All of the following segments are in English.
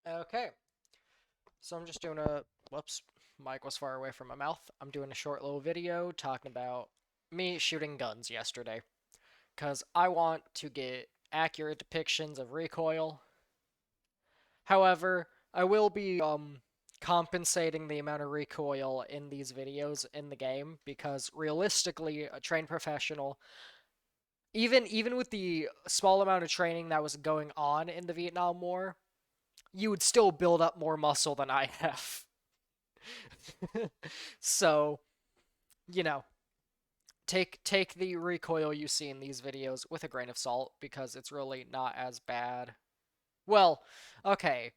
Okay, so I'm just doing whoops, mic was far away from my mouth. I'm doing a short little video talking about me shooting guns yesterday, because I want to get accurate depictions of recoil. However, I will be compensating the amount of recoil in these videos in the game, because realistically, a trained professional, even with the small amount of training that was going on in the Vietnam War, you would still build up more muscle than I have. So, you know, take the recoil you see in these videos with a grain of salt because it's really not as bad. Well, okay.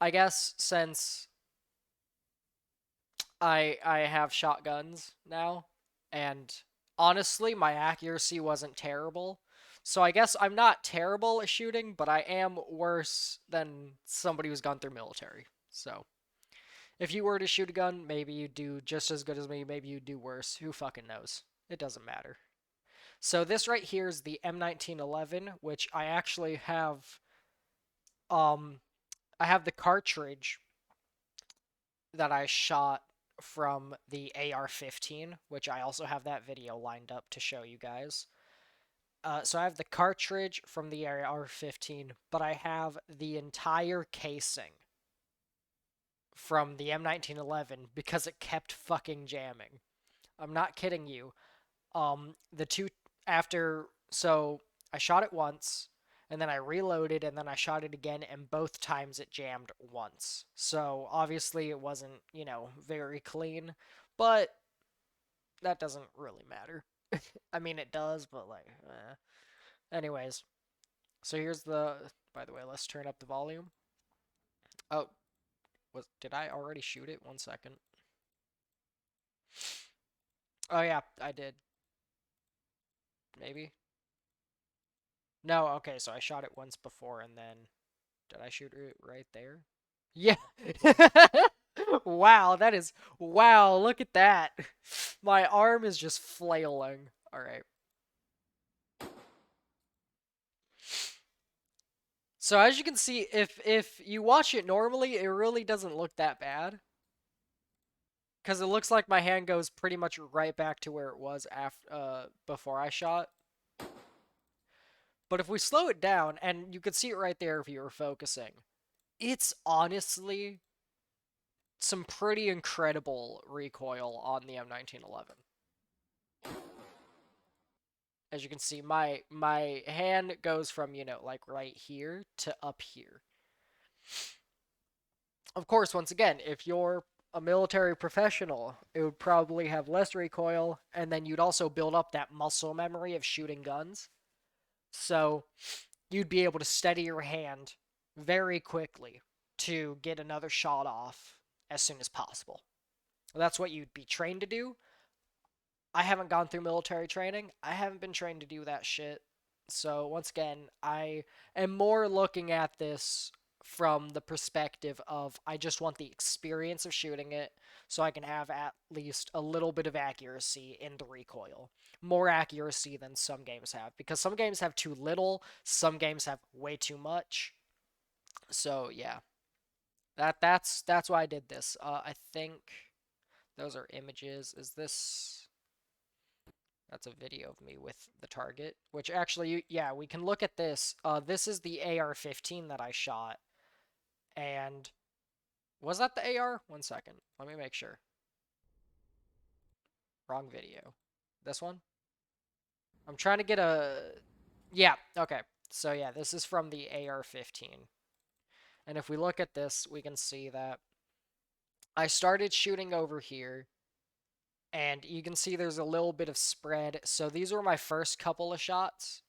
I guess since I have shotguns now and honestly my accuracy wasn't terrible. So I guess I'm not terrible at shooting, but I am worse than somebody who's gone through military. So, if you were to shoot a gun, maybe you do just as good as me, maybe you do worse. Who fucking knows? It doesn't matter. So this right here is the M1911, which I actually have um I have the cartridge that I shot from the AR-15, which I also have that video lined up to show you guys. So I have the cartridge from the AR-15, but I have the entire casing from the M1911 because it kept fucking jamming. I'm not kidding you. The two after so I shot it once and then I reloaded and then I shot it again and both times it jammed once. So obviously it wasn't, very clean, but that doesn't really matter. I mean it does, but like anyways. So here's the by the way, let's turn up the volume. Oh, did I already shoot it? 1 second. Oh yeah, I did. Maybe. No, okay, so I shot it once before and then did I shoot it right there? Yeah. Wow, that is wow, look at that. My arm is just flailing. All right. So as you can see, if you watch it normally, it really doesn't look that bad because it looks like my hand goes pretty much right back to where it was after before I shot. But if we slow it down, and you could see it right there if you were focusing, it's honestly some pretty incredible recoil on the M1911. As you can see, my hand goes from, like right here to up here. Of course, once again, if you're a military professional, it would probably have less recoil, and then you'd also build up that muscle memory of shooting guns. So you'd be able to steady your hand very quickly to get another shot off as soon as possible. That's what you'd be trained to do. I haven't gone through military training. I haven't been trained to do that shit. So, once again, I am more looking at this from the perspective of I just want the experience of shooting it so I can have at least a little bit of accuracy in the recoil. More accuracy than some games have because some games have too little, some games have way too much. So, yeah. That's why I did this. I think those are images. Is this That's a video of me with the target, which actually, yeah, we can look at this. This is the AR-15 that I shot, and was that the AR? 1 second, let me make sure. Wrong video. This one? I'm trying to get a... Yeah, okay. So yeah, this is from the AR-15. And if we look at this, we can see that I started shooting over here, and you can see there's a little bit of spread. So these were my first couple of shots.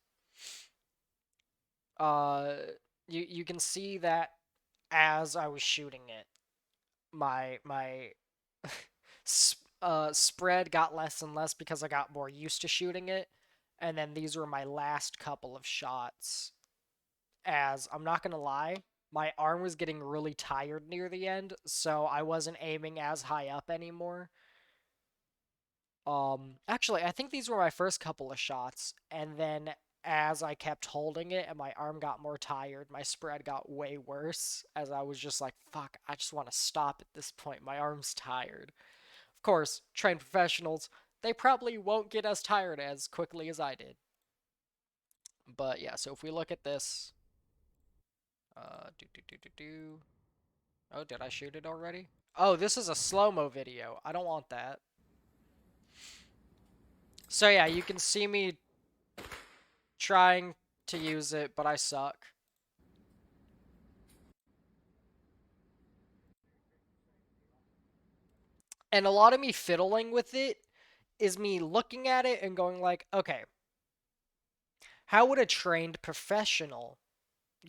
Uh, you can see that as I was shooting it, my spread got less and less because I got more used to shooting it. And then these were my last couple of shots. As I'm not gonna lie, my arm was getting really tired near the end, so I wasn't aiming as high up anymore. Actually, I think these were my first couple of shots, and then as I kept holding it and my arm got more tired, my spread got way worse as I was just like, fuck, I just want to stop at this point. My arm's tired. Of course, trained professionals, they probably won't get as tired as quickly as I did. But yeah, so if we look at this, do do do do do. Oh, did I shoot it already? Oh, this is a slow-mo video. I don't want that. So yeah, you can see me trying to use it, but I suck. And a lot of me fiddling with it is me looking at it and going like, okay, how would a trained professional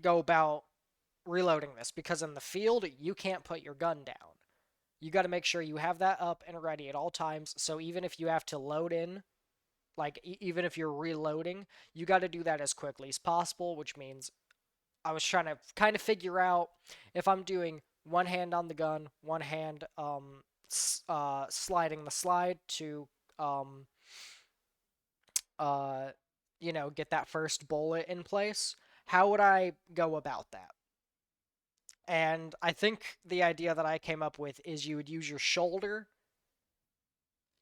go about reloading this? Because in the field, you can't put your gun down. You got to make sure you have that up and ready at all times. So even if you have to load in, like even if you're reloading, you got to do that as quickly as possible, which means I was trying to kind of figure out if I'm doing one hand on the gun, one hand sliding the slide to um, uh, get that first bullet in place. How would I go about that? And I think the idea that I came up with is you would use your shoulder.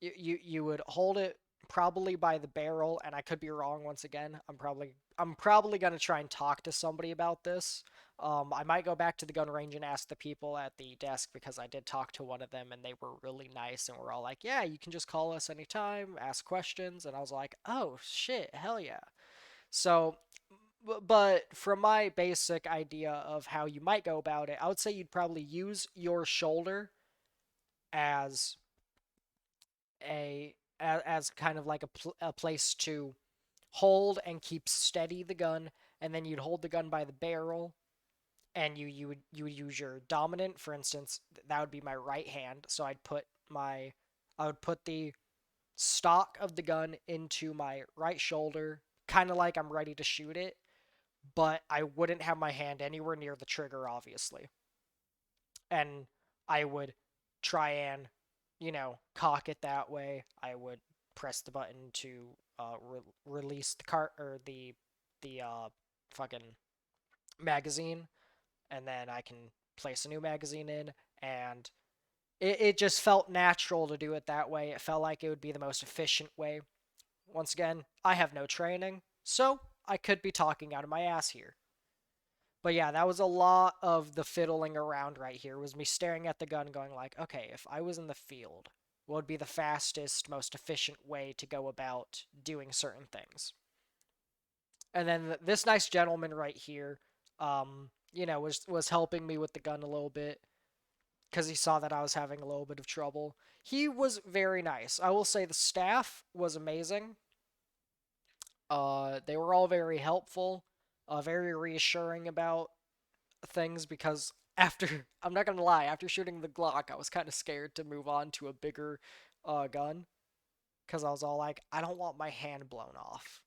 You would hold it probably by the barrel, and I could be wrong once again. I'm probably gonna try and talk to somebody about this. I might go back to the gun range and ask the people at the desk because I did talk to one of them and they were really nice and were all like, "Yeah, you can just call us anytime, ask questions." And I was like, "Oh shit, hell yeah!" So, but from my basic idea of how you might go about it, I would say you'd probably use your shoulder as as kind of like a place to hold and keep steady the gun, and then you'd hold the gun by the barrel, and you would use your dominant. For instance, that would be my right hand. So I would put the stock of the gun into my right shoulder, kind of like I'm ready to shoot it, but I wouldn't have my hand anywhere near the trigger, obviously. And I would try and, cock it that way. I would press the button to release the cart or the fucking magazine, and then I can place a new magazine in, and it just felt natural to do it that way. It felt like it would be the most efficient way. Once again, I have no training, so I could be talking out of my ass here. But yeah, that was a lot of the fiddling around right here. Was me staring at the gun going like, okay, if I was in the field, what would be the fastest, most efficient way to go about doing certain things? And then this nice gentleman right here, was helping me with the gun a little bit because he saw that I was having a little bit of trouble. He was very nice. I will say the staff was amazing. They were all very helpful, very reassuring about things because after I'm not gonna lie, after shooting the Glock, I was kind of scared to move on to a bigger gun because I was all like, I don't want my hand blown off.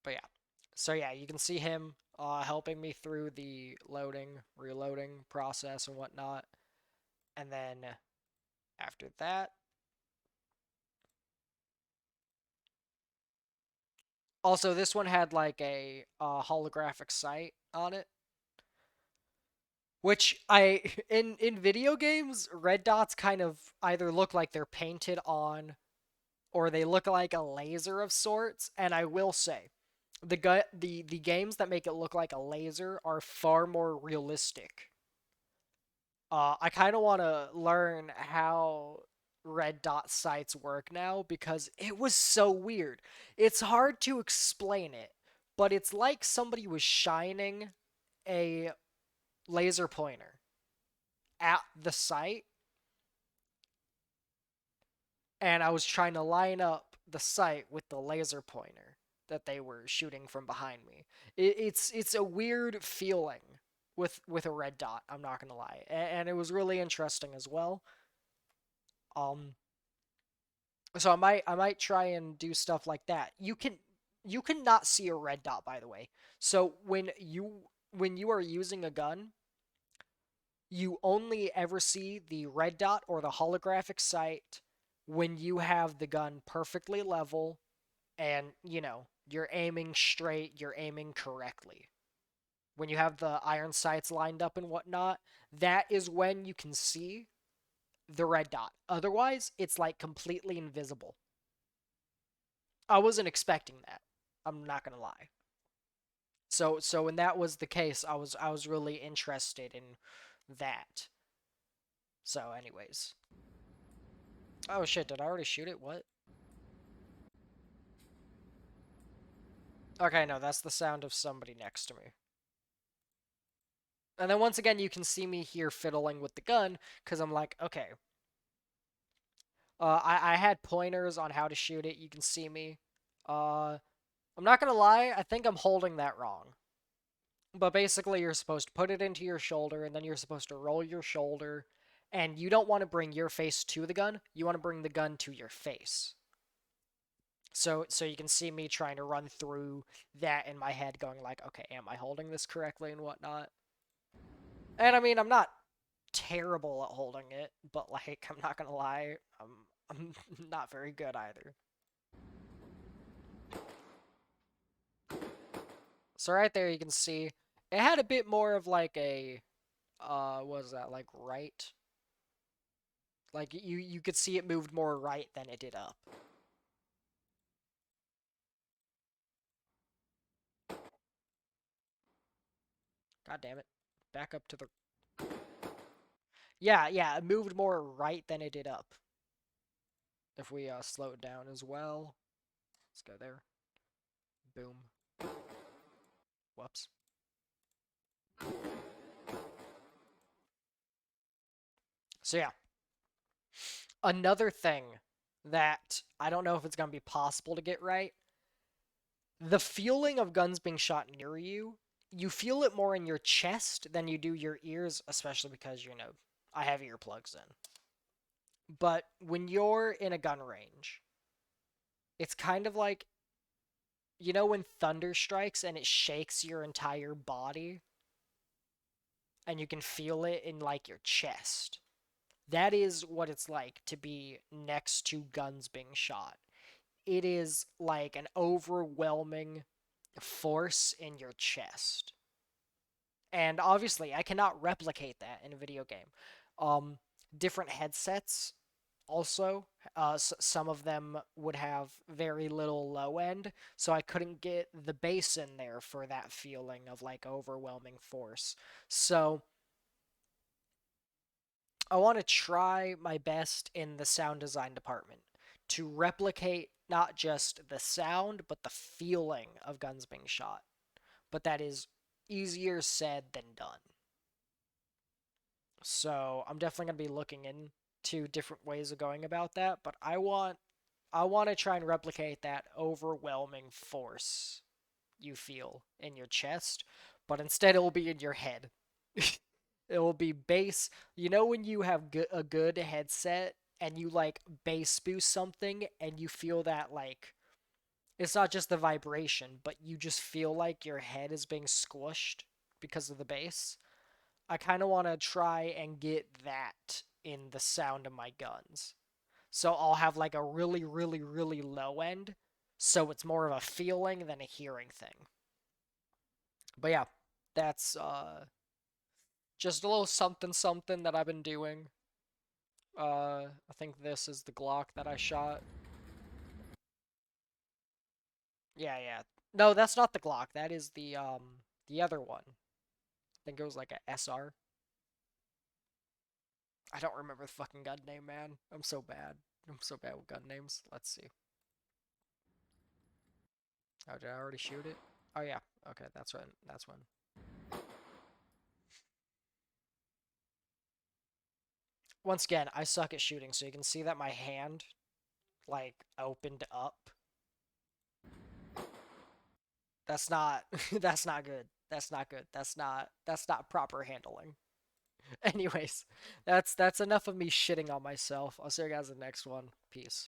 But yeah, so yeah, you can see him helping me through the loading, reloading process and whatnot, and then after that, also this one had like a holographic sight on it. Which I in video games, red dots kind of either look like they're painted on or they look like a laser of sorts. And I will say, the games that make it look like a laser are far more realistic. I kind of want to learn how red dot sights work now because it was so weird. It's hard to explain it, but it's like somebody was shining a laser pointer at the sight, and I was trying to line up the sight with the laser pointer that they were shooting from behind me. It's a weird feeling with a red dot. I'm not gonna lie, and it was really interesting as well. Um, so I might try and do stuff like that. You can not see a red dot, by the way. So when you are using a gun, you only ever see the red dot or the holographic sight when you have the gun perfectly level and you're aiming straight, you're aiming correctly. When you have the iron sights lined up and whatnot, that is when you can see the red dot. Otherwise, it's like completely invisible. I wasn't expecting that. I'm not gonna lie. So when that was the case, I was really interested in that. So anyways. Oh shit, did I already shoot it? What? Okay, no, that's the sound of somebody next to me. And then once again, you can see me here fiddling with the gun, because I'm like, okay. I had pointers on how to shoot it. You can see me. Uh, I'm not gonna lie, I think I'm holding that wrong. But basically, you're supposed to put it into your shoulder, and then you're supposed to roll your shoulder. And you don't want to bring your face to the gun, you want to bring the gun to your face. So you can see me trying to run through that in my head, going like, okay, am I holding this correctly and whatnot? And I mean, I'm not terrible at holding it, but like, I'm not gonna lie, I'm not very good either. So right there, you can see it had a bit more of like a, what was that, like right? Like you could see it moved more right than it did up. God damn it! Back up to the. Yeah, it moved more right than it did up. If we slow it down as well, let's go there. Boom. Whoops. So yeah, another thing that I don't know if it's gonna be possible to get right. The feeling of guns being shot near you, you feel it more in your chest than you do your ears, especially because I have earplugs in. But when you're in a gun range, it's kind of like when thunder strikes and it shakes your entire body and you can feel it in like your chest. That is what it's like to be next to guns being shot. It is like an overwhelming force in your chest. And obviously, I cannot replicate that in a video game. Um, Different headsets also, some of them would have very little low end, so I couldn't get the bass in there for that feeling of like overwhelming force. So I want to try my best in the sound design department to replicate not just the sound, but the feeling of guns being shot. But that is easier said than done. So I'm definitely going to be looking into different ways of going about that, but I want to try and replicate that overwhelming force you feel in your chest, but instead it will be in your head. It will be bass. You know when you have a good headset and you like bass boost something and you feel that like it's not just the vibration, but you just feel like your head is being squished because of the bass. I kind of want to try and get that in the sound of my guns. So I'll have like a really, really, really low end. So it's more of a feeling than a hearing thing. But yeah, that's just a little something something that I've been doing. I think this is the Glock that I shot. Yeah. No, that's not the Glock. That is the other one. I think it was like a SR. I don't remember the fucking gun name, man. I'm so bad. I'm so bad with gun names. Let's see. Oh, did I already shoot it? Oh yeah. Okay, that's when. That's when. Once again, I suck at shooting, so you can see that my hand like opened up. That's not that's not good. That's not good. That's not proper handling. Anyways, that's enough of me shitting on myself. I'll see you guys in the next one. Peace.